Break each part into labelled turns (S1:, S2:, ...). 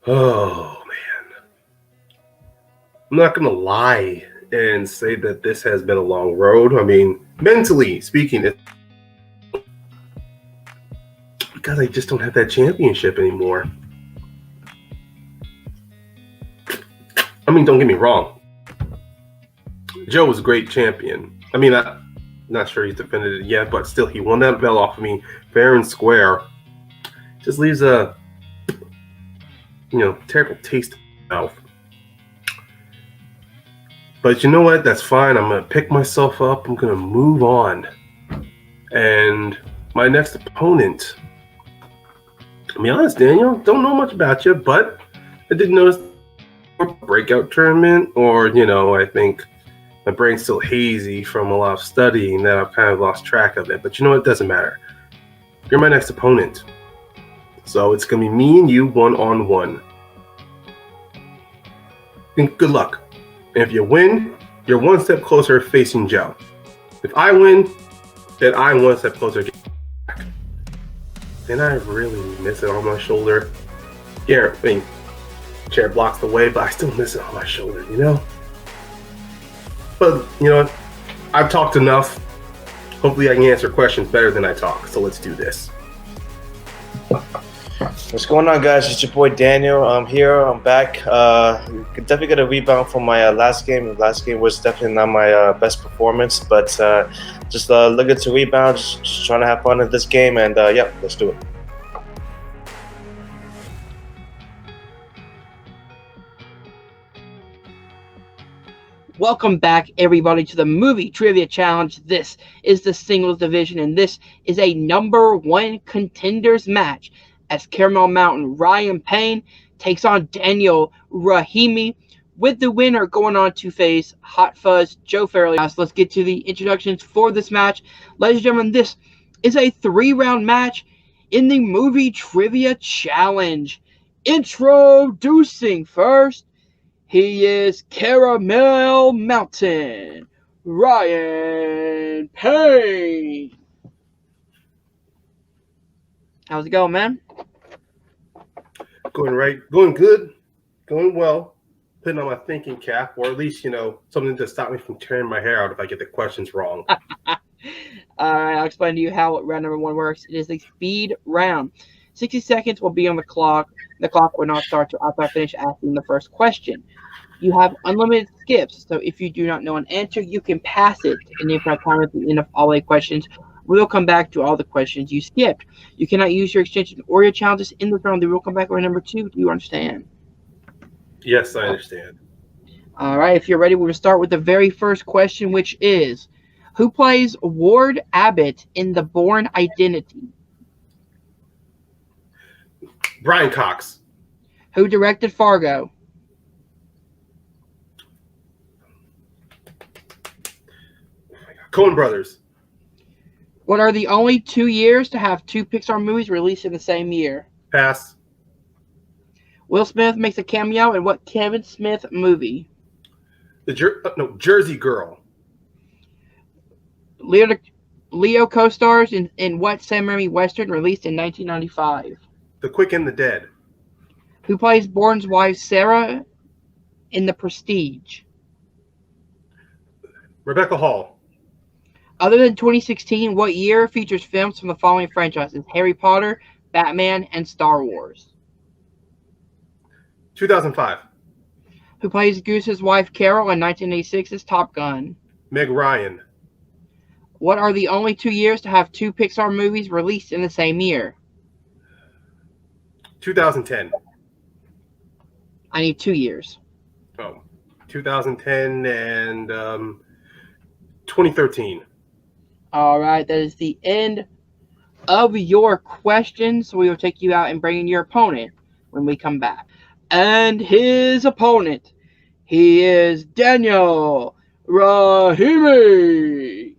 S1: Oh, man. I'm not going to lie and say that this has been a long road. I mean, mentally speaking, it's because I just don't have that championship anymore. I mean, don't get me wrong. Joe was a great champion. I mean, I'm not sure he's defended it yet, but still, he won that belt off of me fair and square. Just leaves a, terrible taste in my mouth. But you know what? That's fine. I'm going to pick myself up. I'm going to move on. And my next opponent, to be honest, Daniel, don't know much about you, but I did notice a breakout tournament, or, I think my brain's still hazy from a lot of studying that I've kind of lost track of it. But you know what? It doesn't matter. You're my next opponent. So it's going to be me and you one-on-one. And good luck. And if you win, you're one step closer facing Joe. If I win, then I'm one step closer to back. And I really miss it on my shoulder. Yeah, I mean, chair blocks the way, but I still miss it on my shoulder, But, I've talked enough. Hopefully I can answer questions better than I talk. So let's do this.
S2: What's going on, guys? It's your boy Daniel. I'm here. I'm back. Definitely got a rebound from my last game. The last game was definitely not my best performance, but just looking to rebound, just trying to have fun in this game, and yeah, let's do it.
S3: Welcome back, everybody, to the Movie Trivia Challenge. This is the singles division, and this is a number one contenders match as Caramel Mountain Ryan Payne takes on Daniel Rahimi, with the winner going on to face Hot Fuzz Joe Fairley. So let's get to the introductions for this match. Ladies and gentlemen, this is a 3-round match in the Movie Trivia Challenge. Introducing first, he is Caramel Mountain Ryan Payne. How's it going, man?
S1: Going good, going well. Putting on my thinking cap, or at least, something to stop me from tearing my hair out if I get the questions wrong.
S3: All right, I'll explain to you how round number one works. It is a speed round. 60 seconds will be on the clock. The clock will not start until after I finish asking the first question. You have unlimited skips, so if you do not know an answer, you can pass it. And if you have time at the end of all 8 questions, we'll come back to all the questions you skipped. You cannot use your extension or your challenges in the round. We will come back with number 2. Do you understand?
S1: Yes, I understand.
S3: All right, if you're ready, we'll start with the very first question, which is, who plays Ward Abbott in The Bourne Identity?
S1: Brian Cox.
S3: Who directed Fargo?
S1: Coen Brothers.
S3: What are the only 2 years to have 2 Pixar movies released in the same year?
S1: Pass.
S3: Will Smith makes a cameo in what Kevin Smith movie?
S1: Jersey Girl.
S3: Leo co-stars in what Sam Raimi Western released in 1995?
S1: The Quick and the Dead.
S3: Who plays Bourne's wife Sarah in The Prestige?
S1: Rebecca Hall.
S3: Other than 2016, what year features films from the following franchises? Harry Potter, Batman, and Star Wars.
S1: 2005.
S3: Who plays Goose's wife Carol in 1986's Top Gun?
S1: Meg Ryan.
S3: What are the only 2 years to have 2 Pixar movies released in the same year?
S1: 2010.
S3: I need 2 years.
S1: 2010 and 2013.
S3: All right, that is the end of your questions. So we will take you out and bring in your opponent when we come back. And his opponent, he is Daniel Rahimi.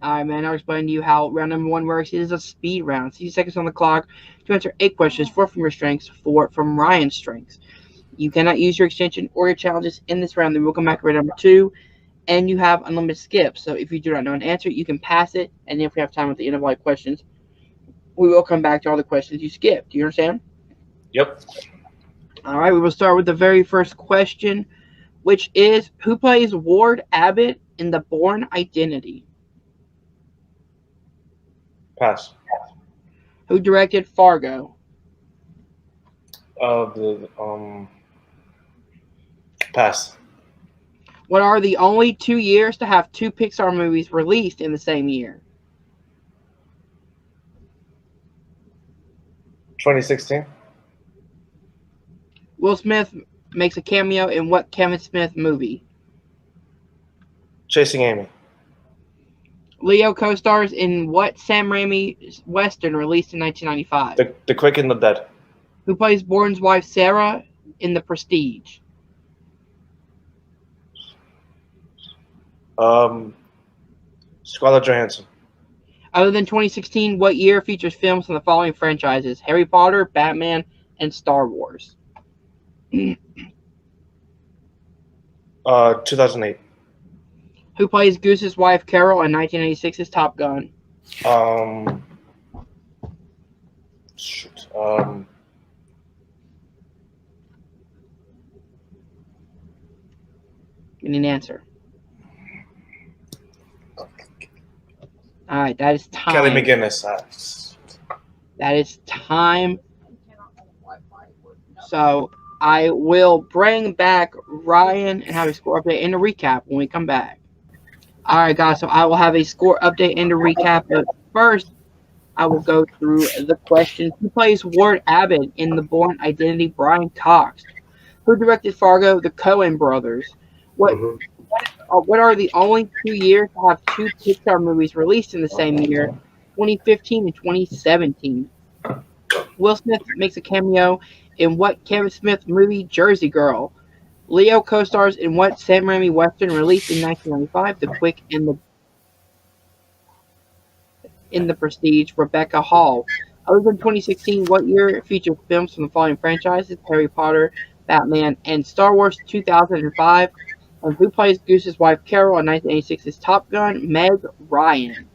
S3: All right, man, I'll explain to you how round number one works. It is a speed round. 60 seconds on the clock to answer 8 questions, 4 from your strengths, 4 from Ryan's strengths. You cannot use your extension or your challenges in this round. Then we'll come back to round number 2, and you have unlimited skips. So if you do not know an answer, you can pass it, and if we have time at the end of all the questions, we will come back to all the questions you skipped. Do you understand?
S2: Yep.
S3: All right, we will start with the very first question, which is who plays Ward Abbott in The Bourne Identity?
S2: Pass.
S3: Who directed Fargo?
S2: Pass.
S3: What are the only 2 years to have 2 Pixar movies released in the same year?
S2: 2016.
S3: Will Smith makes a cameo in what Kevin Smith movie?
S2: Chasing Amy.
S3: Leo co-stars in what Sam Raimi Western released in 1995?
S2: The Quick and the Dead.
S3: Who plays Bourne's wife Sarah in The Prestige?
S2: Scarlett Johansson.
S3: Other than 2016, what year features films from the following franchises? Harry Potter, Batman, and Star Wars.
S2: 2008.
S3: Who plays Goose's wife Carol in 1986's Top Gun?
S2: Shoot.
S3: We need an answer. All right, that is time.
S2: Kelly McGinnis.
S3: That is time. So I will bring back Ryan and have a score update and a recap when we come back. All right, guys. So I will have a score update and a recap. But first, I will go through the questions. Who plays Ward Abbott in The Bourne Identity? Brian Cox. Who directed Fargo? The Coen brothers. What are the only 2 years to have 2 Pixar movies released in the same year? 2015 and 2017. Will Smith makes a cameo in what Kevin Smith movie? Jersey Girl. Leo co-stars in what Sam Raimi Western released in 1995? The Quick and the Prestige. Rebecca Hall. Other than 2016, what year featured films from the following franchises? Harry Potter, Batman, and Star Wars. 2005. And who plays Goose's wife Carol in 1986's Top Gun? Meg Ryan.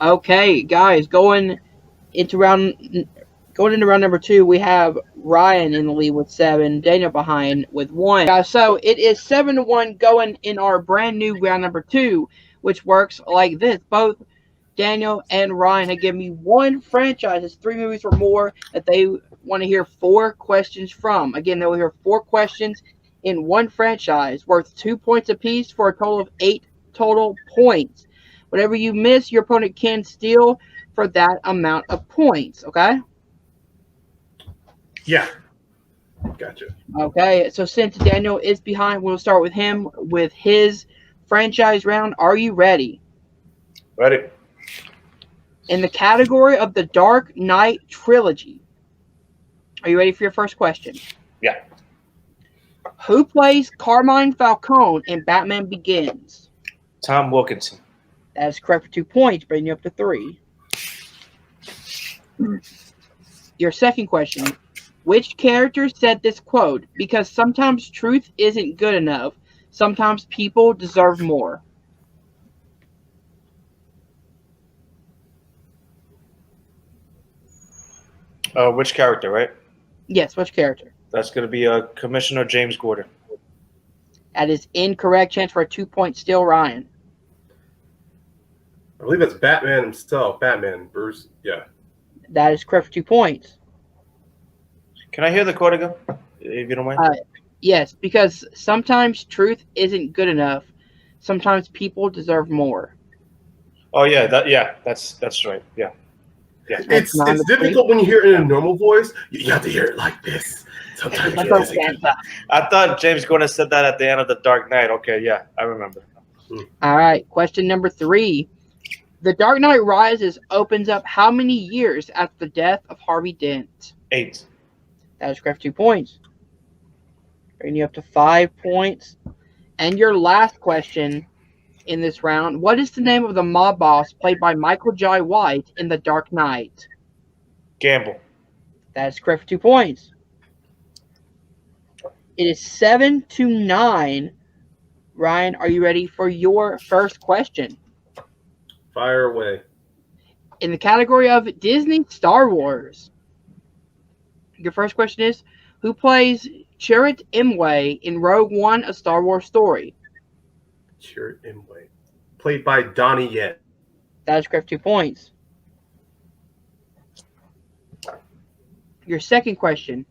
S3: Okay, guys, going into round number 2, we have Ryan in the lead with 7, Daniel behind with 1. So it is 7-1 going in our brand new round number 2, which works like this. Both Daniel and Ryan have given me one franchise. It's 3 movies or more that they want to hear 4 questions from. Again, they will hear 4 questions in one franchise worth 2 points apiece for a total of 8 total points. Whatever you miss, your opponent can steal for that amount of points, okay?
S1: Yeah. Gotcha.
S3: Okay, so since Daniel is behind, we'll start with him with his franchise round. Are you ready?
S2: Ready.
S3: In the category of the Dark Knight trilogy, are you ready for your first question?
S2: Yeah.
S3: Who plays Carmine Falcone in Batman Begins?
S2: Tom Wilkinson.
S3: That is correct for 2 points, bringing you up to 3. Your second question. Which character said this quote? Because sometimes truth isn't good enough. Sometimes people deserve more.
S2: Which character, right?
S3: Yes, which character?
S2: That's going to be Commissioner James Gordon.
S3: That is incorrect. Chance for a 2-point steal, Ryan.
S1: I believe it's Batman himself. Batman, Bruce. Yeah.
S3: That is correct for 2 points.
S2: Can I hear the quote again, if you don't mind?
S3: Yes, because sometimes truth isn't good enough. Sometimes people deserve more.
S2: Oh yeah, that's right. Yeah. Yeah.
S1: It's difficult when you hear it in a normal voice. You have to hear it like this. Sometimes
S2: I thought James Gordon said that at the end of The Dark Knight. Okay, yeah, I remember.
S3: All right, question number 3. The Dark Knight Rises opens up how many years after the death of Harvey Dent?
S2: 8.
S3: That is correct for 2 points. Bringing you up to 5 points. And your last question in this round. What is the name of the mob boss played by Michael Jai White in The Dark Knight?
S2: Gamble.
S3: That is correct for 2 points. It is 7-9. Ryan, are you ready for your first question?
S1: Fire away.
S3: In the category of Disney Star Wars, your first question is, who plays Chirrut Imwe in Rogue One, A Star Wars Story?
S1: Chirrut Imwe. Played by Donnie Yen.
S3: That is correct, 2 points. Your second question,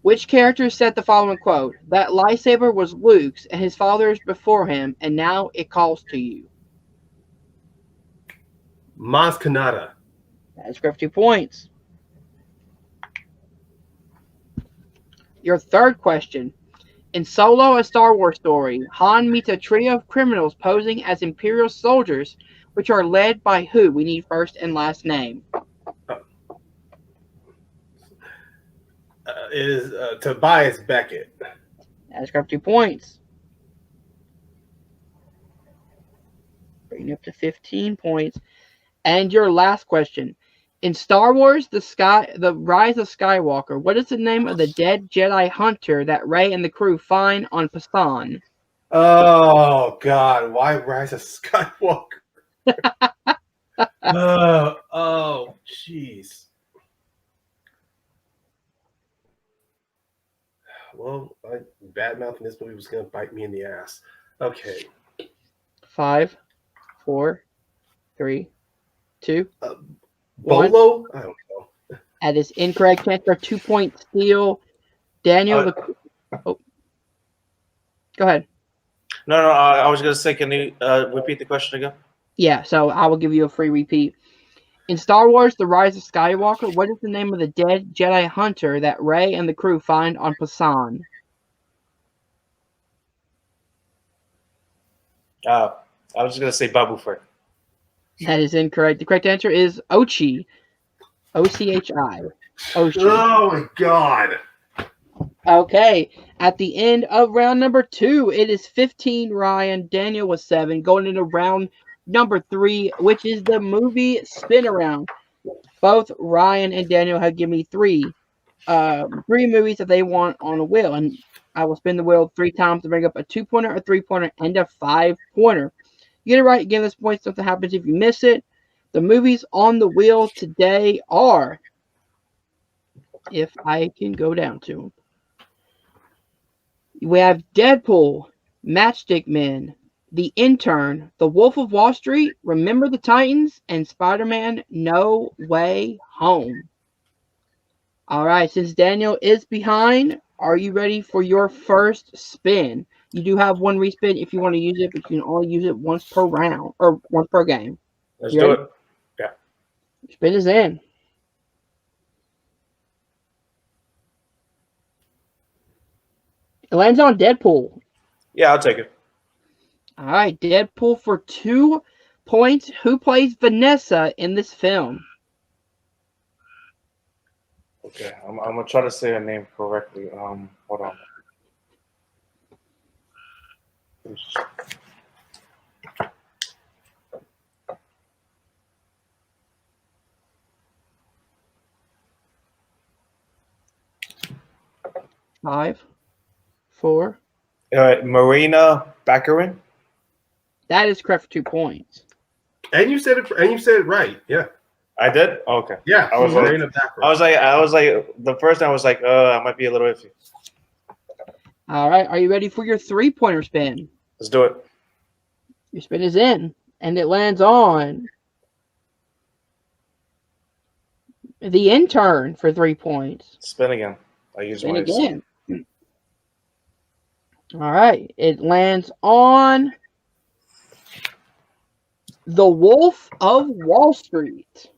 S3: which character said the following quote? That lightsaber was Luke's and his father's before him, and now it calls to you.
S1: Maz Kanata.
S3: That is correct, 2 points. Your third question. In Solo, A Star Wars Story, Han meets a trio of criminals posing as Imperial soldiers, which are led by who? We need first and last name.
S1: Is Tobias Beckett.
S3: That's correct, 2 points. Bringing up to 15 points. And your last question. In Star Wars, The Rise of Skywalker, what is the name of the dead Jedi hunter that Rey and the crew find on Pasan?
S1: Oh, God. Why Rise of Skywalker? Oh, jeez. Well, bad mouthing this movie was going to bite me in the ass. Okay.
S3: 5, 4, 3, 2,
S1: Bolo? I don't know.
S3: That is incorrect. Chance for a 2-point steal. Daniel, go ahead.
S2: No, I was going to say, can you repeat the question again?
S3: Yeah, so I will give you a free repeat. In Star Wars, The Rise of Skywalker, what is the name of the dead Jedi hunter that Rey and the crew find on Pasan?
S2: I was just going to say Babu Frick.
S3: That is incorrect. The correct answer is Ochi. O-C-H-I. Ochi.
S1: Oh, my God.
S3: Okay. At the end of round number 2, it is 15, Ryan. Daniel was 7. Going into round number 3, which is the movie spin around. Both Ryan and Daniel have given me three movies that they want on a wheel, and I will spin the wheel 3 times to bring up a 2-pointer, a 3-pointer, and a 5-pointer. You get it right, give us points. Something happens if you miss it. The movies on the wheel today are, if I can go down to them, we have Deadpool, Matchstick Men, The Intern, The Wolf of Wall Street, Remember the Titans, and Spider-Man No Way Home. All right, since Daniel is behind, are you ready for your first spin? You do have 1 respin if you want to use it, but you can only use it once per round or once per game.
S2: Let's do it. Yeah.
S3: Spin is in. It lands on Deadpool.
S2: Yeah, I'll take it.
S3: All right, Deadpool for 2 points. Who plays Vanessa in this film?
S2: Okay, I'm gonna try to say her name correctly. Hold on.
S3: Five, 4.
S2: Marina Baccarin.
S3: That is correct for 2 points.
S1: And you said it right. Yeah.
S2: I did. Oh, okay.
S1: Yeah.
S2: I was like, the first time I was like, I might be a little iffy.
S3: All right, are you ready for your 3-pointer spin?
S2: Let's do it.
S3: Your spin is in, and it lands on The Intern for 3 points.
S2: Spin again. I use
S3: Spin
S2: my
S3: again. All right, it lands on The Wolf of Wall Street.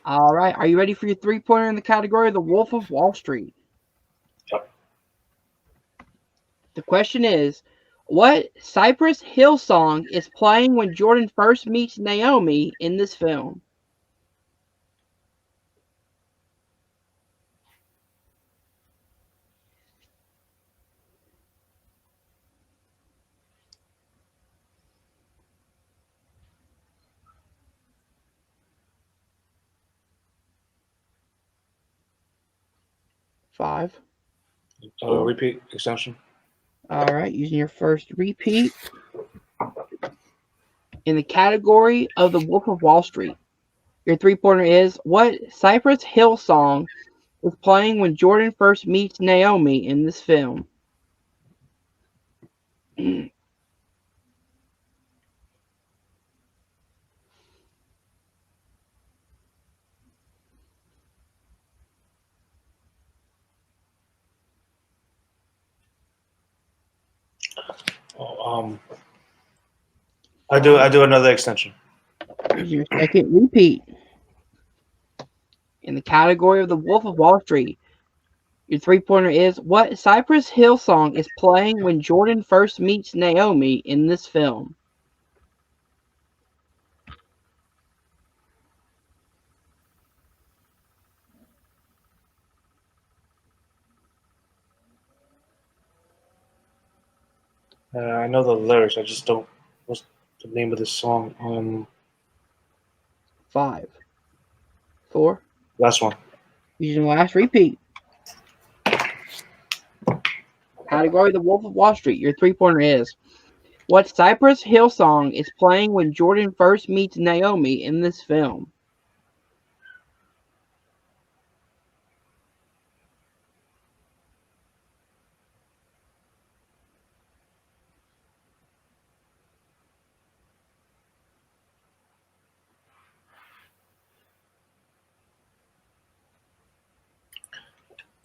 S3: All right, are you ready for your 3-pointer in the category The Wolf of Wall Street?
S2: Yep.
S3: The question is, what Cypress Hill song is playing when Jordan first meets Naomi in this film? Five.
S2: Repeat extension.
S3: All right, using your first repeat. In the category of The Wolf of Wall Street, your three-pointer is, what Cypress Hill song is playing when Jordan first meets Naomi in this film?
S2: I do another extension.
S3: Here's your second repeat. In the category of The Wolf of Wall Street, your three-pointer is, what Cypress Hill song is playing when Jordan first meets Naomi in this film?
S2: I know the lyrics. I just don't. What's the name of this song?
S3: 5, 4.
S2: Last one.
S3: Using last repeat. Category The Wolf of Wall Street. Your three-pointer is, what Cypress Hill song is playing when Jordan first meets Naomi in this film?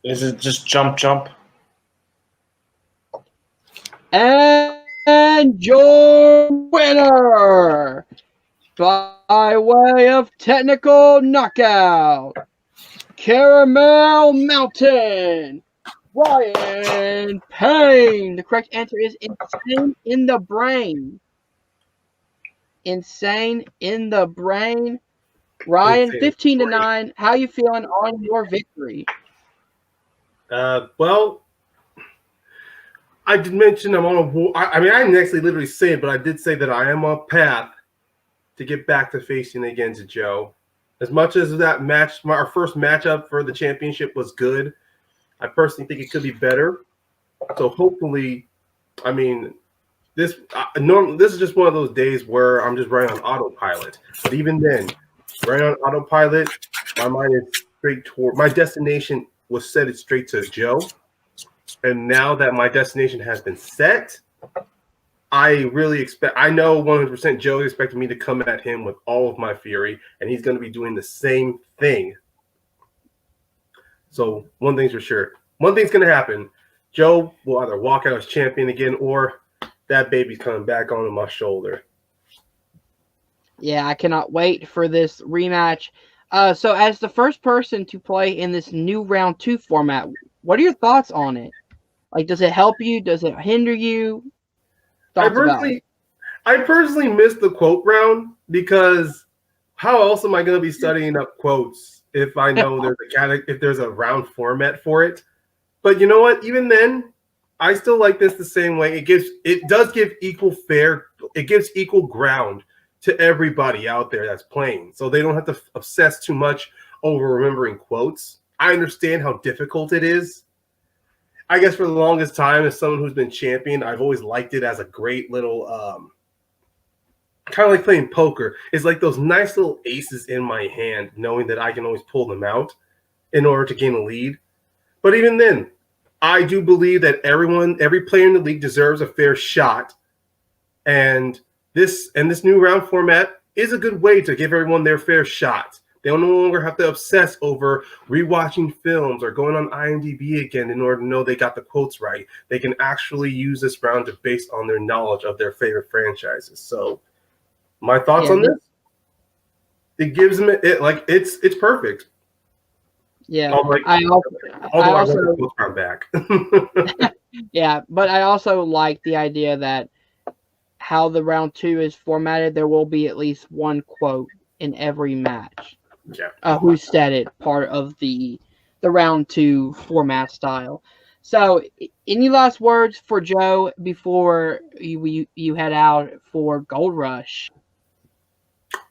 S2: Is it just jump, jump?
S3: And your winner, by way of technical knockout, Caramel Mountain, Ryan Payne. The correct answer is Insane in the Brain. Insane in the Brain. Ryan, 15-9. How you feeling on your victory?
S1: Well, I did mention I'm on a war. I mean, I didn't actually literally say it, but I did say that I am on a path to get back to facing against Joe. As much as that match, our first matchup for the championship was good, I personally think it could be better. So hopefully, I mean, this is just one of those days where I'm just running on autopilot. But even then, running on autopilot, my mind is straight toward my destination. Was set it straight to Joe. And now that my destination has been set, I know 100% Joe is expecting me to come at him with all of my fury, and he's going to be doing the same thing. So one thing's for sure. One thing's going to happen. Joe will either walk out as champion again, or that baby's coming back onto my shoulder.
S3: Yeah, I cannot wait for this rematch. So as the first person to play in this new round 2 format, what are your thoughts on it? Like, does it help you? Does it hinder you?
S1: I personally missed the quote round because how else am I going to be studying up quotes if I know there's a round format for it? But you know what? Even then, I still like this the same way. It does give equal ground to everybody out there that's playing, so they don't have to obsess too much over remembering quotes. I understand how difficult it is. I guess for the longest time, as someone who's been champion, I've always liked it as a great little, kind of like playing poker. It's like those nice little aces in my hand, knowing that I can always pull them out in order to gain a lead. But even then, I do believe that every player in the league deserves a fair shot, and this new round format is a good way to give everyone their fair shot. They no longer have to obsess over rewatching films or going on IMDb again in order to know they got the quotes right. They can actually use this round based on their knowledge of their favorite franchises. So, my thoughts on this? It gives them it's perfect.
S3: Yeah,
S1: I also the quotes round back.
S3: Yeah, but I also like the idea that how the round 2 is formatted, there will be at least one quote in every match.
S1: Yeah.
S3: Who said it, part of the round 2 format style. So, any last words for Joe before you head out for Gold Rush?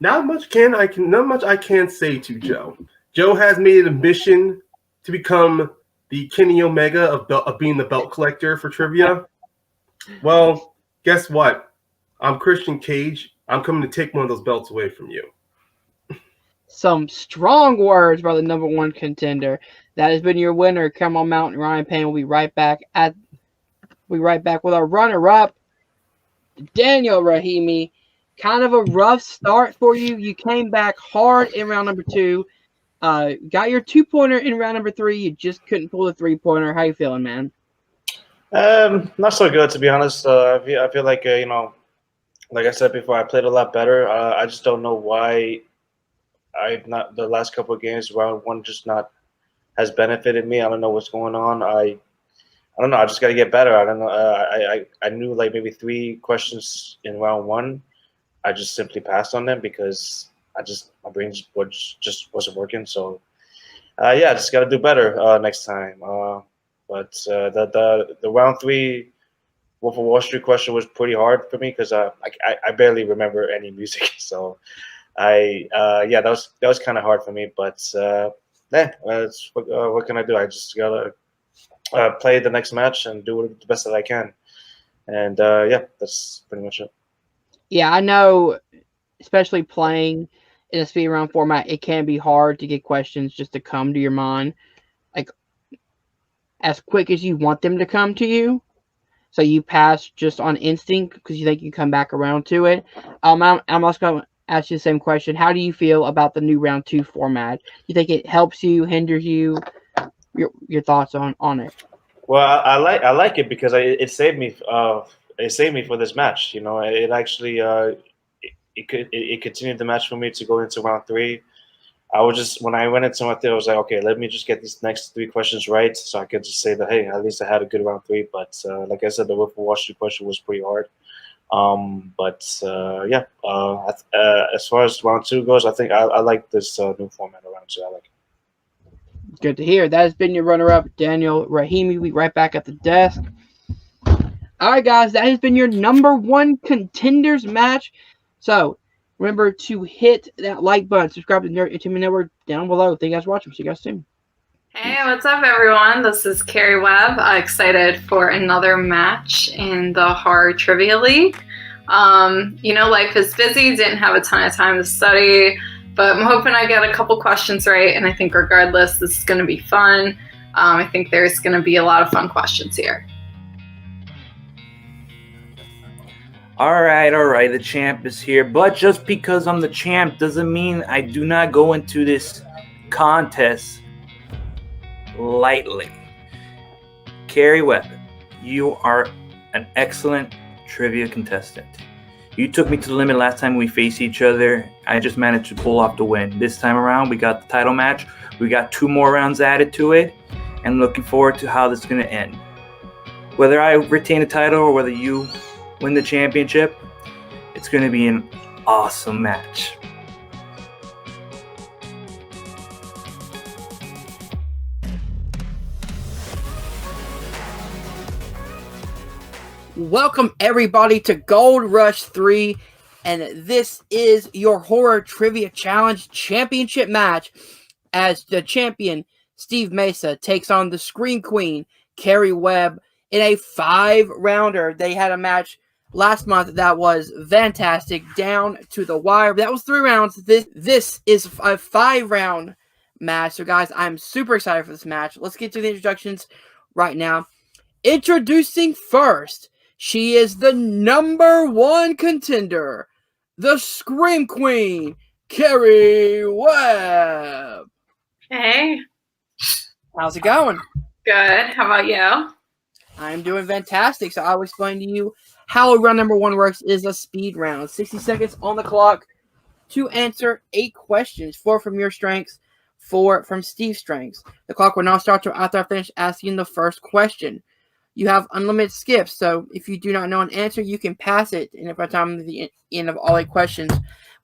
S1: Not much I can say to Joe. Joe has made it a mission to become the Kenny Omega of being the belt collector for trivia. Well, guess what? I'm Christian Cage, I'm coming to take one of those belts away from you.
S3: Some strong words by the number one contender. That has been your winner, Caramel Mountain. Ryan Payne will be right back with our runner-up, Daniel Rahimi. Kind of a rough start for you. You came back hard in round number 2. Got your 2-pointer in round number 3. You just couldn't pull the 3-pointer. How you feeling, man?
S2: Not so good, to be honest. I feel like like I said before, I played a lot better. I just don't know why the last couple of games, round 1 just not has benefited me. I don't know what's going on. I don't know. I just got to get better. I don't know. I knew like maybe 3 questions in round 1. I just simply passed on them because my brain just wasn't working. So I just got to do better next time. But the round 3 Wolf of Wall Street question was pretty hard for me because I barely remember any music. So that was kind of hard for me. But what can I do? I just gotta play the next match and do the best that I can. And that's pretty much it.
S3: Yeah, I know, especially playing in a speed round format, it can be hard to get questions just to come to your mind, like as quick as you want them to come to you. So you pass just on instinct because you think you come back around to it. I'm also going to ask you the same question. How do you feel about the new round 2 format? You think it helps you, hinders you? Your thoughts on it?
S2: Well, I like it because it saved me. It saved me for this match. You know, it actually it continued the match for me to go into round 3. I was just when I went into round 3, I was like, okay, let me just get these next 3 questions right, so I could just say that hey, at least I had a good round 3. But like I said, the Wolf of Wall Street question was pretty hard. As far as round 2 goes, I think I like this new format of round 2. I like it.
S3: Good to hear. That has been your runner-up, Daniel Rahimi. We'll be right back at the desk. All right, guys, that has been your number 1 contenders match. So remember to hit that like button, subscribe to the Nerd Entertainment Network down below. Thank you guys for watching. See you guys soon.
S4: Hey, what's up, everyone? This is Kerri Webb. Excited for another match in the Horror Trivia League. Life is busy. Didn't have a ton of time to study, but I'm hoping I get a couple questions right. And I think regardless, this is going to be fun. I think there's going to be a lot of fun questions here.
S5: All right, the champ is here. But just because I'm the champ doesn't mean I do not go into this contest lightly. Kerri Webb, you are an excellent trivia contestant. You took me to the limit last time we faced each other. I just managed to pull off the win. This time around, we got the title match. We got 2 more rounds added to it, and looking forward to how this is going to end. Whether I retain the title or whether you win the championship, it's going to be an awesome match.
S3: Welcome, everybody, to Gold Rush 3, and this is your Horror Trivia Challenge Championship match as the champion, Steve Mesa, takes on the Scream Queen, Kerri Webb, in a 5-rounder. They had a match last month that was fantastic, down to the wire. That was 3 rounds. This is a 5-round match. So, guys, I'm super excited for this match. Let's get to the introductions right now. Introducing first, she is the number 1 contender, the Scream Queen, Kerri Webb.
S4: Hey.
S3: How's it going?
S4: Good. How about you?
S3: I'm doing fantastic. So I'll explain to you how round number 1 works. Is a speed round. 60 seconds on the clock to answer 8 questions. 4 from your strengths, 4 from Steve's strengths. The clock will not start until after I finish asking the first question. You have unlimited skips, so if you do not know an answer, you can pass it. And if by the time of the end of all 8 questions,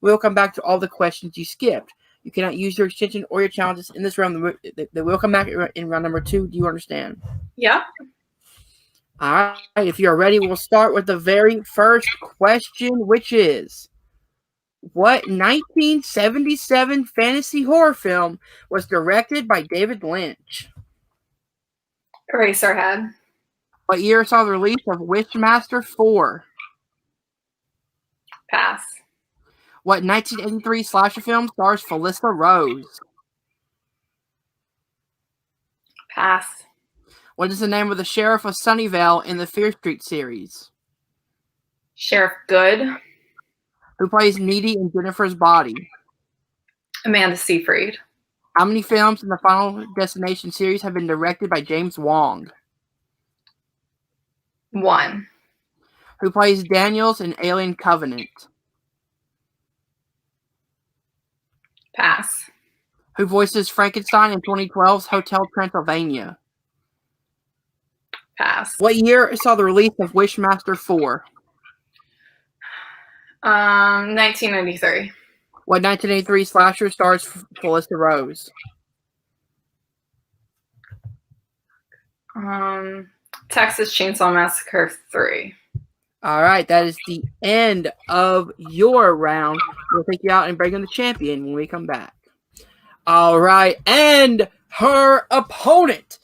S3: we'll come back to all the questions you skipped. You cannot use your extension or your challenges in this round. They will come back in round number 2. Do you understand?
S4: Yep.
S3: All right. If you're ready, we'll start with the very first question, which is, what 1977 fantasy horror film was directed by David Lynch?
S4: Eraserhead.
S3: What year saw the release of Wishmaster 4?
S4: Pass.
S3: What 1983 slasher film stars Felissa Rose?
S4: Pass.
S3: What is the name of the sheriff of Sunnyvale in the Fear Street series?
S4: Sheriff Good.
S3: Who plays Needy in Jennifer's Body?
S4: Amanda Seyfried.
S3: How many films in the Final Destination series have been directed by James Wong?
S4: 1.
S3: Who plays Daniels in Alien Covenant?
S4: Pass.
S3: Who voices Frankenstein in 2012's Hotel Transylvania?
S4: Pass.
S3: What year saw the release of Wishmaster 4?
S4: 1993.
S3: What 1983 slasher stars Felissa Rose?
S4: Texas Chainsaw Massacre 3.
S3: All right, that is the end of your round. We'll take you out and bring in the champion when we come back. All right, and her opponent.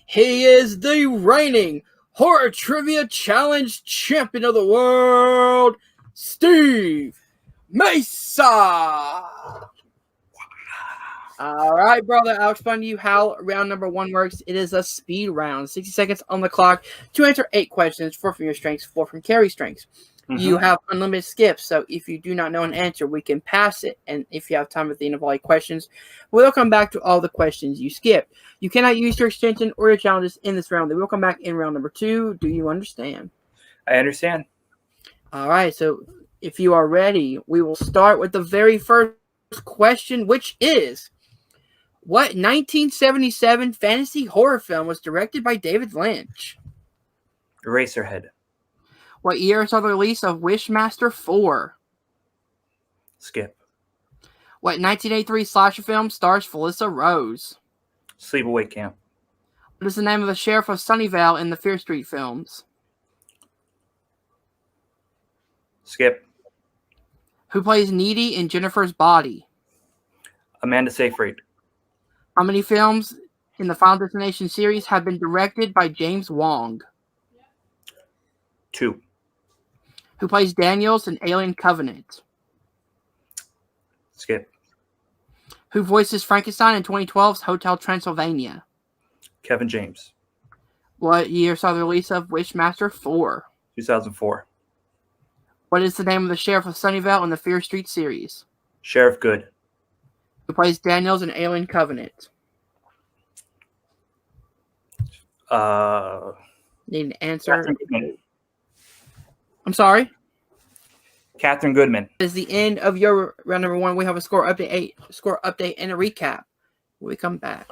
S3: He is the reigning Horror Trivia Challenge champion of the world, Steve Mesa. All right, brother. I'll explain to you how round number 1 works. It is a speed round. 60 seconds on the clock to answer 8 questions, 4 from your strengths, 4 from Kerri's strengths. You have unlimited skips, so if you do not know an answer, we can pass it. And if you have time at the end of all 8 questions, we'll come back to all the questions you skipped. You cannot use your extension or your challenges in this round. They will come back in round number 2. Do you understand?
S5: I understand.
S3: All right, so if you are ready, we will start with the very first question, which is, what 1977 fantasy horror film was directed by David Lynch?
S5: Eraserhead.
S3: What year saw the release of Wishmaster 4?
S5: Skip.
S3: What 1983 slasher film stars Felissa Rose?
S5: Sleepaway Camp.
S3: What is the name of the sheriff of Sunnyvale in the Fear Street films?
S5: Skip.
S3: Who plays Needy in Jennifer's Body?
S5: Amanda Seyfried.
S3: How many films in the Final Destination series have been directed by James Wong?
S5: 2.
S3: Who plays Daniels in Alien Covenant?
S5: Skip.
S3: Who voices Frankenstein in 2012's Hotel Transylvania?
S5: Kevin James.
S3: What year saw the release of Wishmaster 4?
S5: 2004.
S3: What is the name of the sheriff of Sunnyvale in the Fear Street series?
S5: Sheriff Good.
S3: Who plays Daniels in Alien Covenant? Need an answer.
S5: Catherine Goodman.
S3: I'm sorry?
S5: Catherine Goodman.
S3: That is the end of your round number 1. We have a score update, and a recap when we come back.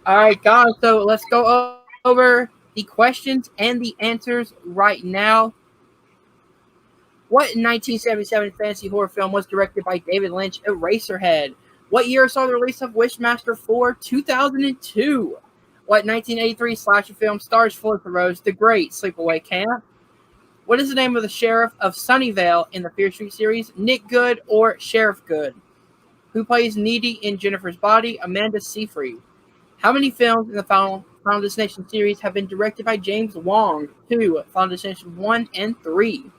S3: All right, guys. So let's go over the questions and the answers right now. What 1977 fantasy horror film was directed by David Lynch? Eraserhead. What year saw the release of Wishmaster 4? 2002. What 1983 slasher film stars Felissa Rose? The Great Sleepaway Camp. What is the name of the sheriff of Sunnyvale in the Fear Street series? Nick Good or Sheriff Good? Who plays Needy in Jennifer's Body? Amanda Seyfried. How many films in the Final Destination series have been directed by James Wong? 2. Final Destination 1 and 3.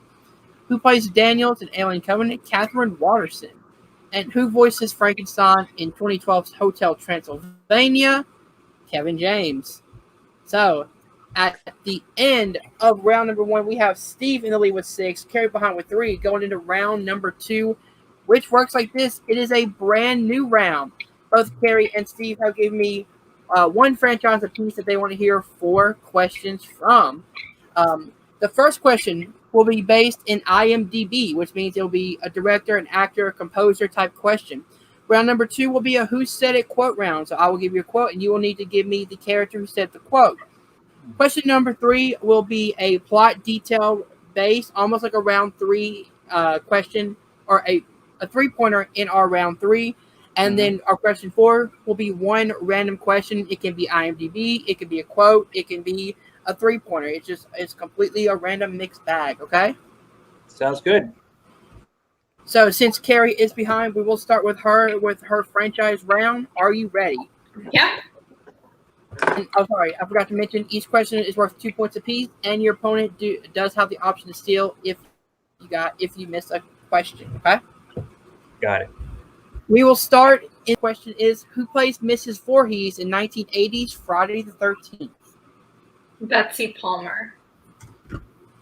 S3: Who plays Daniels in Alien Covenant? Catherine Watterson. And who voices Frankenstein in 2012's Hotel Transylvania? Kevin James. So, at the end of round number 1, we have Steve in the lead with 6, Kerri behind with 3, going into round number 2, which works like this. It is a brand new round. Both Kerri and Steve have given me one franchise apiece that they want to hear 4 questions from. The first question will be based in IMDb, which means it will be a director, an actor, a composer type question. Round number 2 will be a Who Said It quote round. So I will give you a quote, and you will need to give me the character who said the quote. Question number 3 will be a plot detail based, almost like a round 3 question, or a 3-pointer in our round 3. And then our question 4 will be one random question. It can be IMDb, it can be a quote, it can be a 3-pointer. It's completely a random mixed bag, okay?
S5: Sounds good.
S3: So since Kerri is behind, we will start with her franchise round. Are you ready?
S4: Yeah.
S3: And, sorry, I forgot to mention each question is worth 2 points apiece, and your opponent does have the option to steal if you miss a question. Okay.
S5: Got it.
S3: We will start. The question is, who plays Mrs. Voorhees in 1980's Friday the 13th?
S4: Betsy Palmer.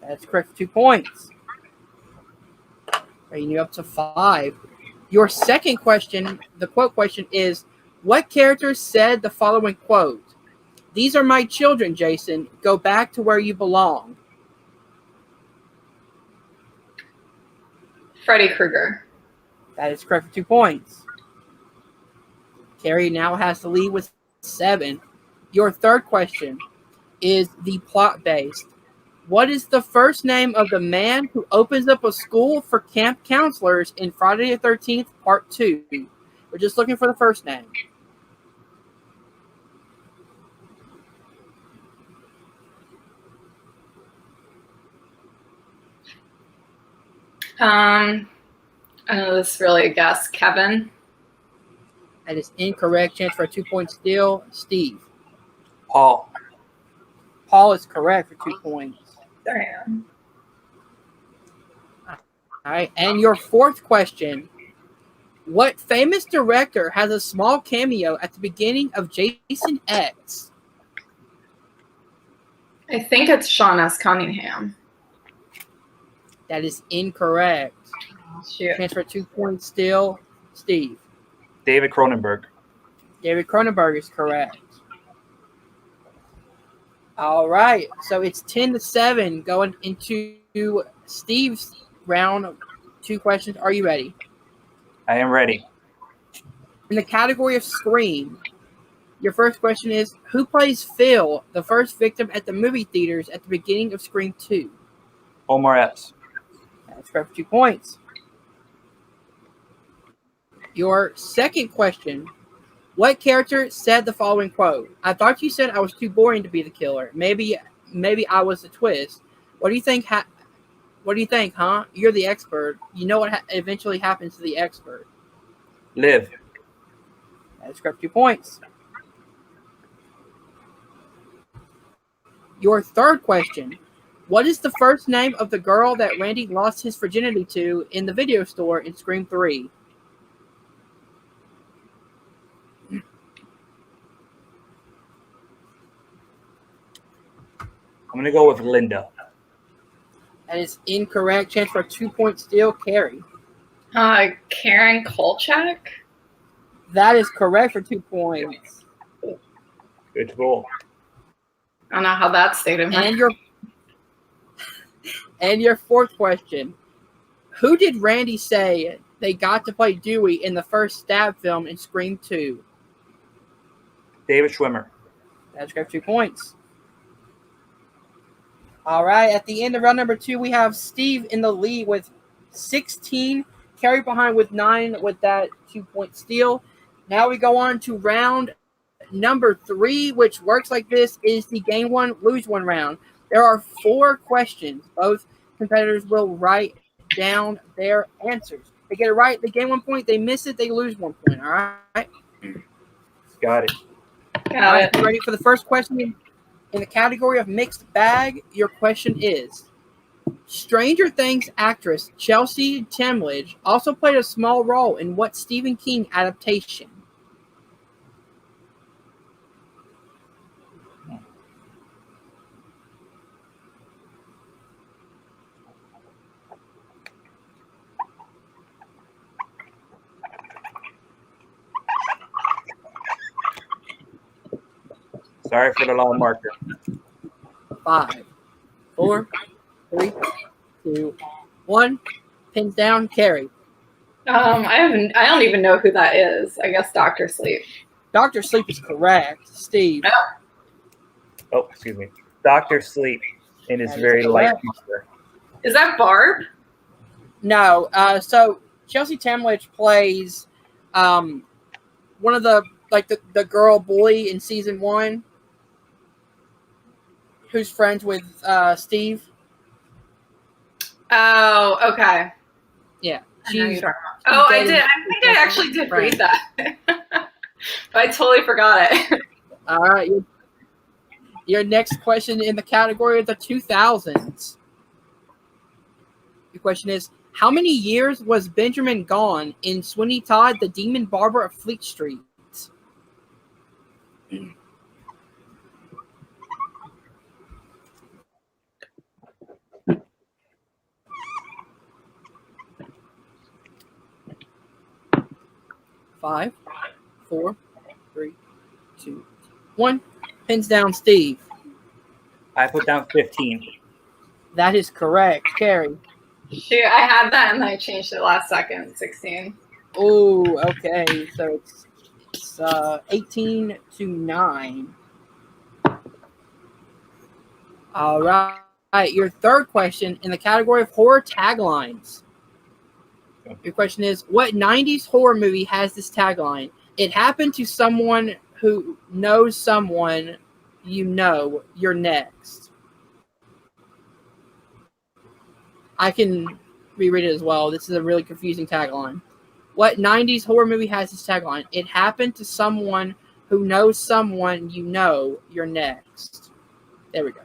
S3: That's correct for 2 points. Bringing you up to 5. Your second question, the quote question is, what character said the following quote? "These are my children, Jason. Go back to where you belong."
S4: Freddy Krueger.
S3: That is correct for 2 points. Kerri now has the lead with 7. Your third question is the plot based. What is the first name of the man who opens up a school for camp counselors in Friday the 13th, Part 2? We're just looking for the first name.
S4: I know this is really a guess. Kevin.
S3: That is incorrect. Chance for a 2-point steal. Steve.
S5: Paul.
S3: Paul is correct for 2 points.
S4: There I am.
S3: All right. And your fourth question. What famous director has a small cameo at the beginning of Jason X?
S4: I think it's Sean S. Cunningham.
S3: That is incorrect.
S4: Oh, shoot.
S3: Chance for a 2-point steal. Steve.
S5: David Cronenberg.
S3: David Cronenberg is correct. All right. So it's 10-7 going into Steve's round of 2 questions. Are you ready?
S5: I am ready.
S3: In the category of Scream, your first question is, who plays Phil, the first victim at the movie theaters at the beginning of Scream 2?
S5: Omar Epps.
S3: That's correct for 2 points. Your second question, what character said the following quote? "I thought you said I was too boring to be the killer. Maybe I was the twist. What do you think? What do you think, huh? You're the expert. You know what eventually happens to the expert."
S5: Liv.
S3: That's correct for 2 points. Your third question, what is the first name of the girl that Randy lost his virginity to in the video store in Scream 3?
S5: I'm going to go with Linda.
S3: That is incorrect. Chance for a 2-point steal. Kerri.
S4: Karen Kolchak.
S3: That is correct for 2 points.
S5: Good roll.
S4: I don't know how that stayed in my
S3: And your fourth question, who did Randy say they got to play Dewey in the first stab film in Scream 2?
S5: David Schwimmer.
S3: That's correct for 2 points. All right, at the end of round number 2, we have Steve in the lead with 16, Kerri behind with 9 with that 2-point steal. Now we go on to round number 3, which works like this, is the gain one, lose one round. There are 4 questions. Both competitors will write down their answers. They get it right, they gain 1 point. They miss it, they lose 1 point. All right?
S5: Got it.
S4: Got it.
S3: Ready for the first question? In the category of mixed bag, your question is, Stranger Things actress Chelsea Temledge also played a small role in what Stephen King adaptation?
S5: Sorry for the long marker.
S3: 5, 4, 3, 2, 1. Pins down. Kerri.
S4: I don't even know who that is. I guess Dr. Sleep.
S3: Dr. Sleep is correct. Steve.
S5: Oh, excuse me. Dr. Sleep in his
S3: That is
S5: very light
S3: correct.
S5: future.
S4: Is that Barb?
S3: No. So Chelsea Temledge plays one of the the girl bully in season 1 who's friends with Steve.
S4: Oh, okay.
S3: Yeah.
S4: I know you're talking about. Oh, I did. I think I actually did read that. But I totally forgot it.
S3: All right. Your next question in the category of the 2000s. Your question is, How many years was Benjamin gone in Sweeney Todd, the Demon Barber of Fleet Street? Five, 4, 3, 2, 1. Pins down, Steve.
S5: I put down 15.
S3: That is correct. Kerri.
S4: Shoot, I had that and I changed it last second. 16.
S3: Oh, okay. So it's 18-9. All right. Your third question in the category of horror taglines. Your question is, what 90s horror movie has this tagline? It happened to someone who knows someone you know, you're next. I can reread it as well. This is a really confusing tagline. What 90s horror movie has this tagline? It happened to someone who knows someone you know, you're next. There we go.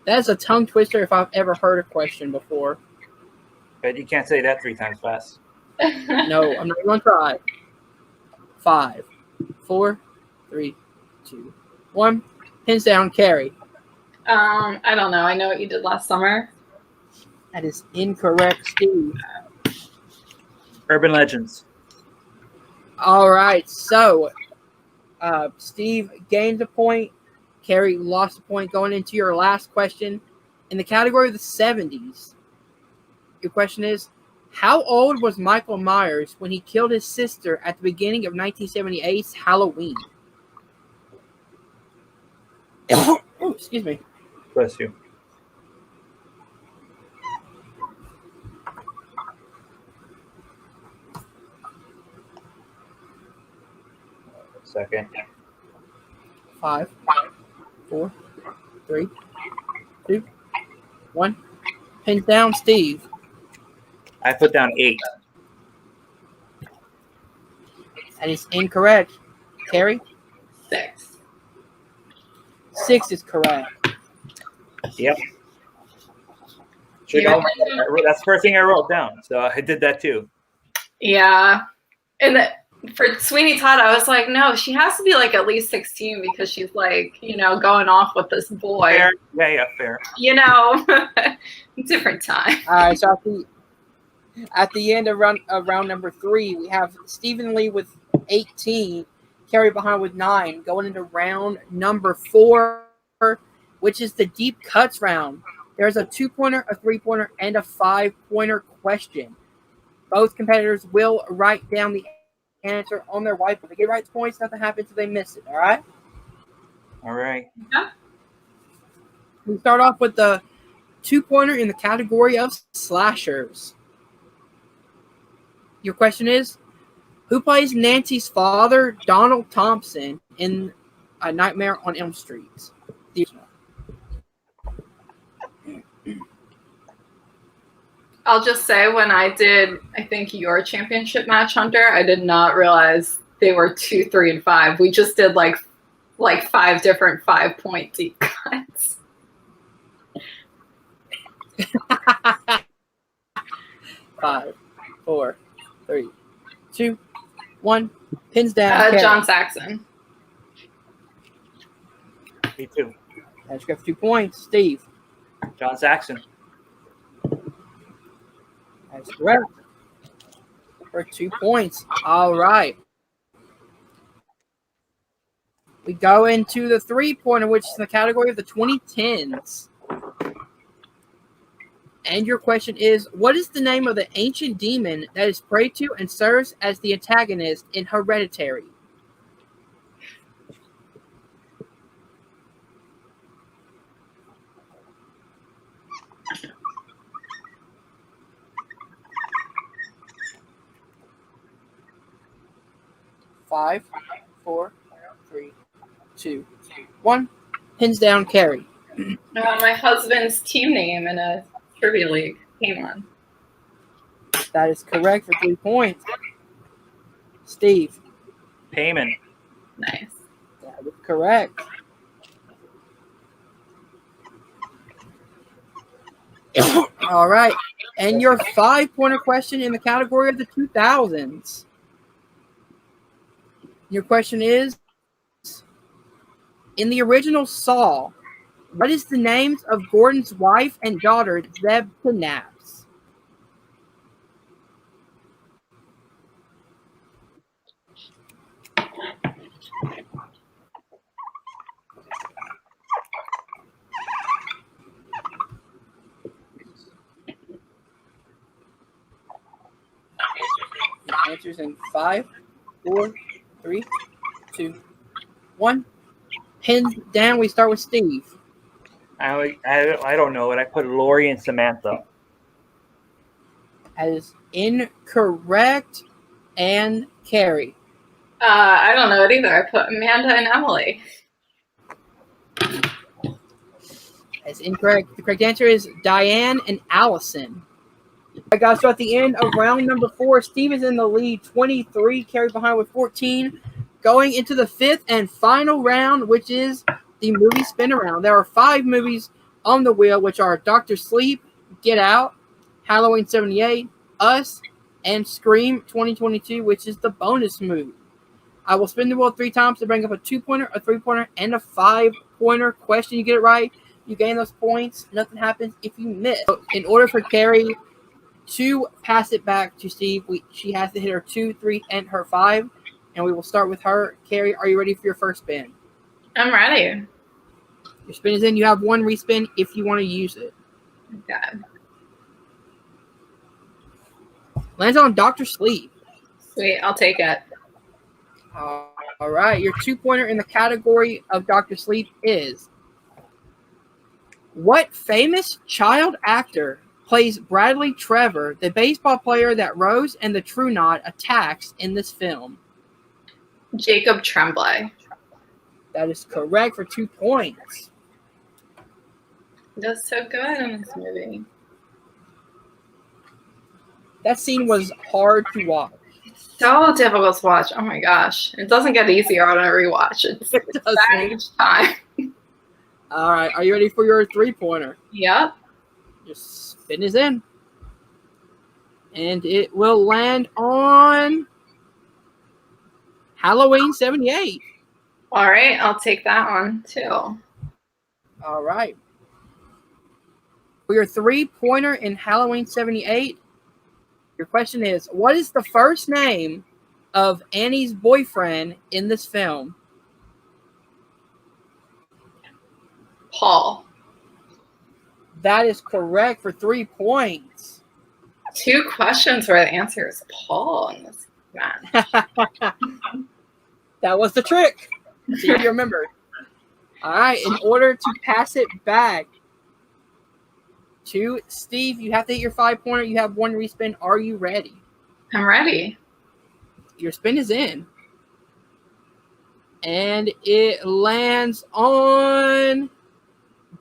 S3: That's a tongue twister if I've ever heard a question before.
S5: But you can't say that 3 times fast.
S3: No, I'm not going to try. 5, 4, 3, 2, 1. Pins down, Kerri.
S4: I don't know. I know what you did last summer.
S3: That is incorrect, Steve.
S5: Urban Legends.
S3: All right, so Steve gained a point. Kerri lost a point going into your last question. In the category of the 70s, your question is, how old was Michael Myers when he killed his sister at the beginning of 1978's Halloween? Oh, excuse me.
S5: Bless you. Second.
S3: 5, 4, 3, 2, 1. Pins down, Steve.
S5: I put down 8.
S3: That is incorrect. Kerri?
S4: 6.
S3: 6 is correct.
S5: Yep. Should know. That's the first thing I wrote down. So I did that too.
S4: Yeah. And for Sweeney Todd, I was like, no, she has to be like at least 16 because she's like, going off with this boy.
S5: Fair. Yeah, fair.
S4: Different time.
S3: All right, so at the end of round number 3, we have Stephen Lee with 18, Kerri behind with 9, going into round number 4, which is the deep cuts round. There's a 2-pointer, a 3-pointer, and a 5-pointer question. Both competitors will write down the answer on their whiteboard. They get right points, nothing happens if they miss it, all right?
S5: All right.
S4: Yeah.
S3: We start off with the 2-pointer in the category of slashers. Your question is, who plays Nancy's father, Donald Thompson, in A Nightmare on Elm Street?
S4: I'll just say when I did, I think, your championship match, Hunter, I did not realize they were 2, 3, and 5. We just did like 5 different 5-point deep cuts.
S3: 5, 4, 3, 2, 1. Pins down.
S4: John Saxon.
S5: Me too.
S3: That's got 2 points. Steve.
S5: John Saxon.
S3: That's correct. For 2 points. All right. We go into the 3-pointer, which is in the category of the 2010s. And your question is, what is the name of the ancient demon that is prayed to and serves as the antagonist in Hereditary? Five, 4, 3, 2, 1. Pins down, Kerri.
S4: My husband's team name in a trivia league came on.
S3: That is correct for 3 points. Steve.
S5: Payman.
S4: Nice.
S3: That is correct. All right. And your 5-pointer question in the category of the 2000s. Your question is, in the original Saw, what is the names of Gordon's wife and daughter Zeb kidnaps? Answers in 5, 4, 3, 2, 1. Pins down. We start with Steve.
S5: I don't know it. I put Lori and Samantha.
S3: That is incorrect. And Kerri.
S4: I don't know it either. I put Amanda and Emily.
S3: That's incorrect. The correct answer is Diane and Allison. All right, guys, so at the end of round number 4, Steve is in the lead, 23, Kerri behind with 14. Going into the 5th and final round, which is the movie spin around. There are 5 movies on the wheel, which are Dr. Sleep, Get Out, Halloween 78, Us, and Scream 2022, which is the bonus movie. I will spin the wheel 3 times to bring up a 2-pointer, a 3-pointer, and a 5-pointer question. You get it right, you gain those points. Nothing happens if you miss. So in order for Kerri to pass it back to Steve, she has to hit her 2, 3, and her 5. And we will start with her. Kerri, are you ready for your first spin?
S4: I'm ready.
S3: Your spin is in. You have 1 respin if you want to use it.
S4: Okay.
S3: Lands on Dr. Sleep.
S4: Sweet, I'll take it.
S3: All right. Your 2-pointer in the category of Dr. Sleep is, what famous child actor plays Bradley Trevor, the baseball player that Rose and the True Knot attacks in this film?
S4: Jacob Tremblay.
S3: That is correct for 2 points.
S4: He does so good in this movie.
S3: That scene was hard to watch.
S4: So difficult to watch. Oh my gosh. It doesn't get easier on a rewatch. It's bad each time.
S3: All right. Are you ready for your 3-pointer?
S4: Yep.
S3: Your spin is in. And it will land on Halloween 78.
S4: All right. I'll take that one too.
S3: All right. For your 3-pointer in Halloween 78, your question is, what is the first name of Annie's boyfriend in this film?
S4: Paul.
S3: That is correct for 3 points.
S4: 2 questions where the answer is Paul in this match.
S3: That was the trick. See if you remember. All right. In order to pass it back to Steve, you have to hit your 5-pointer. You have 1 respin. Are you ready?
S4: I'm ready.
S3: Your spin is in. And it lands on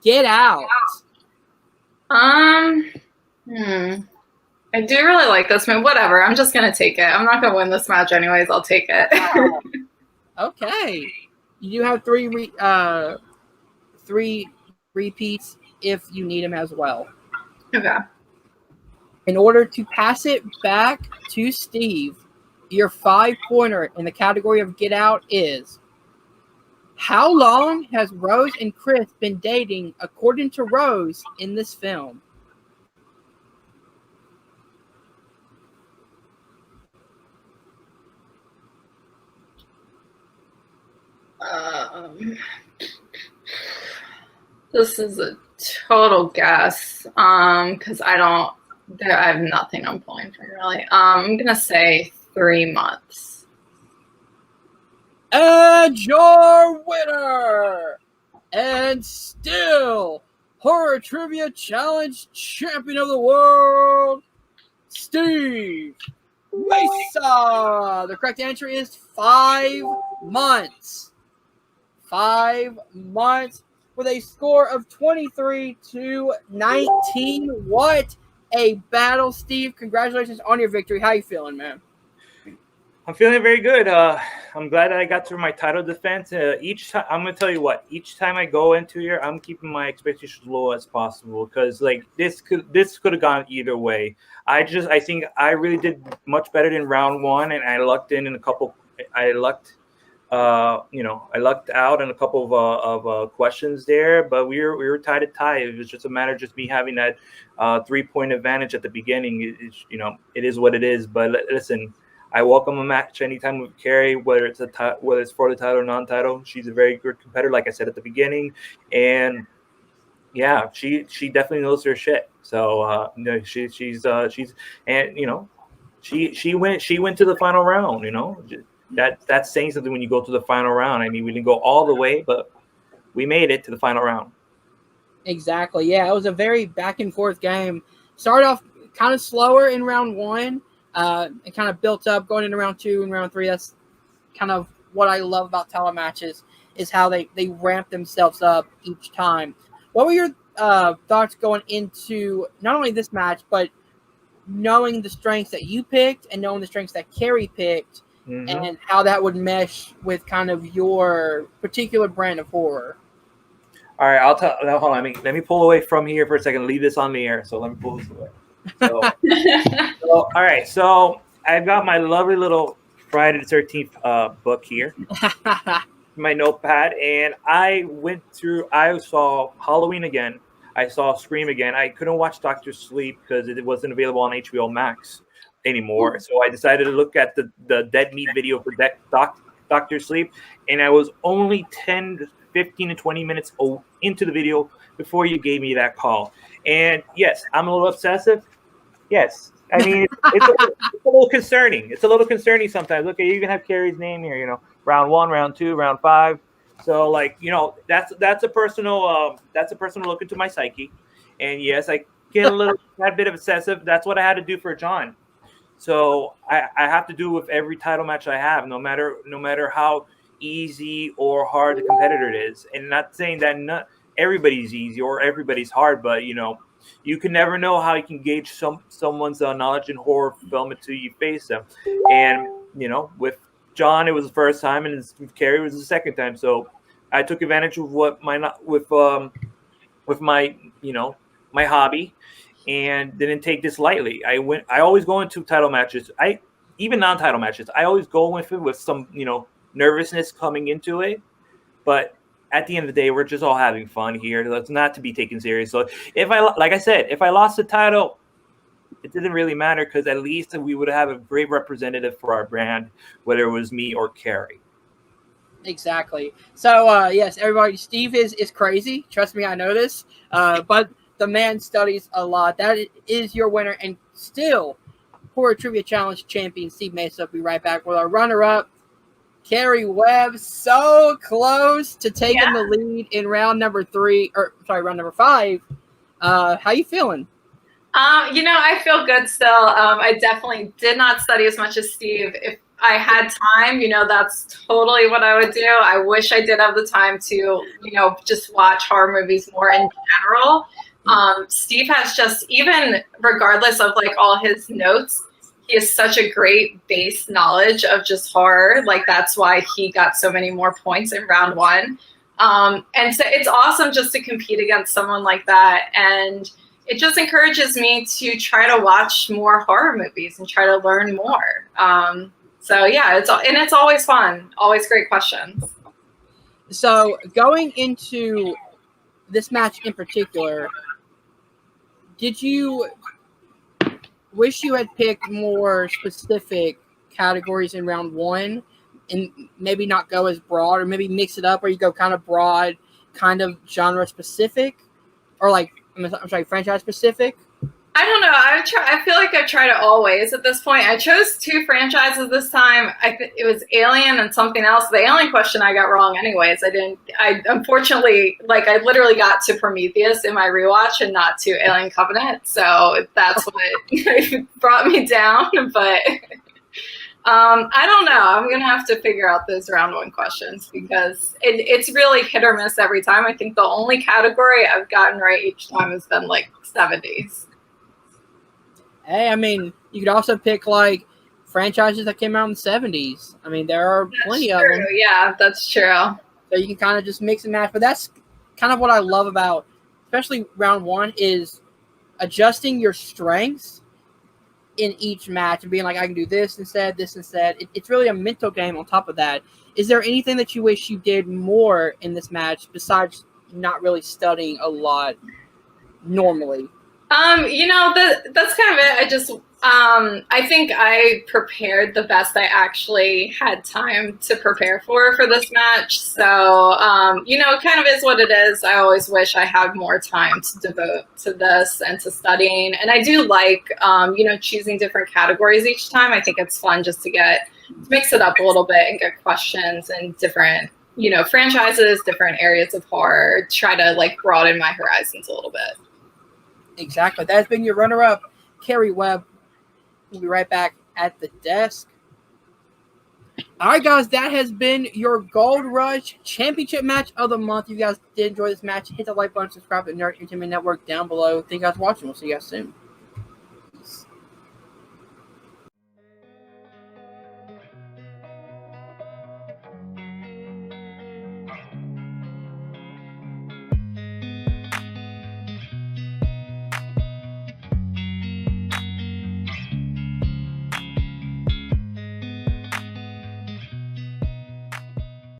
S3: Get Out.
S4: I do really like this movie. Whatever. I'm just going to take it. I'm not going to win this match anyways. I'll take it.
S3: Okay. You do have 3 repeats if you need them as well.
S4: Okay.
S3: In order to pass it back to Steve, your 5-pointer in the category of Get Out is, how long has Rose and Chris been dating according to Rose in this film?
S4: This is a total guess because I have nothing I'm pulling from really. I'm gonna say 3 months.
S3: And your winner, and still Horror Trivia Challenge champion of the world, Steve Mesa. The correct answer is 5 months. 5 months with a score of 23-19. What a battle, Steve. Congratulations on your victory. How you feeling, man?
S5: I'm feeling very good. I'm glad that I got through my title defense. Each time, I'm gonna tell you what. Each time I go into here, I'm keeping my expectations low as possible because like this could have gone either way. I think I really did much better than round one, and I lucked in a couple. I lucked I lucked out in a couple of questions there, but we were tied at tie. It was just a matter of just me having that 3-point advantage at the beginning. It is what it is. But listen, I welcome a match anytime with Kerri, whether it's for the title or non-title. She's a very good competitor, like I said at the beginning, and yeah, she definitely knows her shit. So she's and she went to the final round. That's saying something when you go to the final round. I mean, we didn't go all the way, but we made it to the final round.
S3: Exactly. Yeah, it was a very back and forth game. Started off kind of slower in round one. It kind of built up going into round two and round three. That's kind of what I love about title matches is how they ramp themselves up each time. What were your thoughts going into not only this match, but knowing the strengths that you picked and knowing the strengths that Kerri picked, and how that would mesh with kind of your particular brand of horror?
S5: All right, I'll tell. Hold on, let me pull away from here for a second. Leave this on the air. So let me pull this away. So, all right. So I've got my lovely little Friday the 13th book here, my notepad, and I saw Halloween again. I saw Scream again. I couldn't watch Doctor Sleep because it wasn't available on HBO Max anymore. So I decided to look at the Dead Meat video for Doctor Sleep, and I was only 15 to 20 minutes into the video before you gave me that call. And yes, I'm a little obsessive. Yes. I mean, it's a little concerning. It's a little concerning sometimes. Look, you even have Kerri's name here, round 1, round 2, round 5. So that's a personal look into my psyche. And yes, I get a bit of obsessive. That's what I had to do for John. So I have to do with every title match I have, no matter how easy or hard the competitor is. And not saying that not everybody's easy or everybody's hard, but you can never know how you can gauge someone's knowledge in horror film until you face them. And with John, it was the first time, and with Kerri, it was the second time. So I took advantage of my hobby, and didn't take this lightly. I always go into title matches. Even non-title matches, I always go with it with some nervousness coming into it, but at the end of the day, we're just all having fun here. That's not to be taken serious. So if I lost the title, it didn't really matter because at least we would have a great representative for our brand, whether it was me or Kerri.
S3: Exactly. So yes, everybody, Steve is crazy. Trust me, I know this. But the man studies a lot. That is your winner, and still, Horror Trivia Challenge champion Steve Mesa. We'll be right back with our runner-up, Kerri Webb. So close to taking the lead in round number 5. How you feeling?
S4: I feel good still. I definitely did not study as much as Steve. If I had time, that's totally what I would do. I wish I did have the time to, just watch horror movies more in general. Steve has just, even regardless of all his notes, he has such a great base knowledge of just horror. That's why he got so many more points in round 1. And so it's awesome just to compete against someone like that. And it just encourages me to try to watch more horror movies and try to learn more. So yeah, it's always fun. Always great questions.
S3: So going into this match in particular, did you wish you had picked more specific categories in round 1 and maybe not go as broad, or maybe mix it up where you go kind of broad, kind of genre specific, or franchise specific?
S4: I don't know. I feel like I've tried it always at this point. I chose 2 franchises this time. It was Alien and something else. The Alien question I got wrong anyways. I unfortunately, I literally got to Prometheus in my rewatch and not to Alien Covenant. So that's what brought me down. But I don't know. I'm going to have to figure out those round 1 questions because it's really hit or miss every time. I think the only category I've gotten right each time has been 70s.
S3: Hey, I mean, you could also pick franchises that came out in the 70s. I mean, there are plenty of them.
S4: Yeah, that's true.
S3: So you can kind of just mix and match. But that's kind of what I love about, especially round one, is adjusting your strengths in each match and being like, I can do this instead, this instead. It's really a mental game on top of that. Is there anything that you wish you did more in this match besides not really studying a lot normally?
S4: That's kind of it. I just, I think I prepared the best I actually had time to prepare for this match. So, it kind of is what it is. I always wish I had more time to devote to this and to studying. And I do like, choosing different categories each time. I think it's fun just to mix it up a little bit and get questions and different, franchises, different areas of horror, try to broaden my horizons a little bit.
S3: Exactly. That's been your runner-up, Kerri Webb. We'll be right back at the desk. All right, guys, that has been your Gold Rush Championship match of the month. You guys did enjoy this match. Hit the like button, subscribe to the Nerd Entertainment Network down below. Thank you guys for watching. We'll see you guys soon.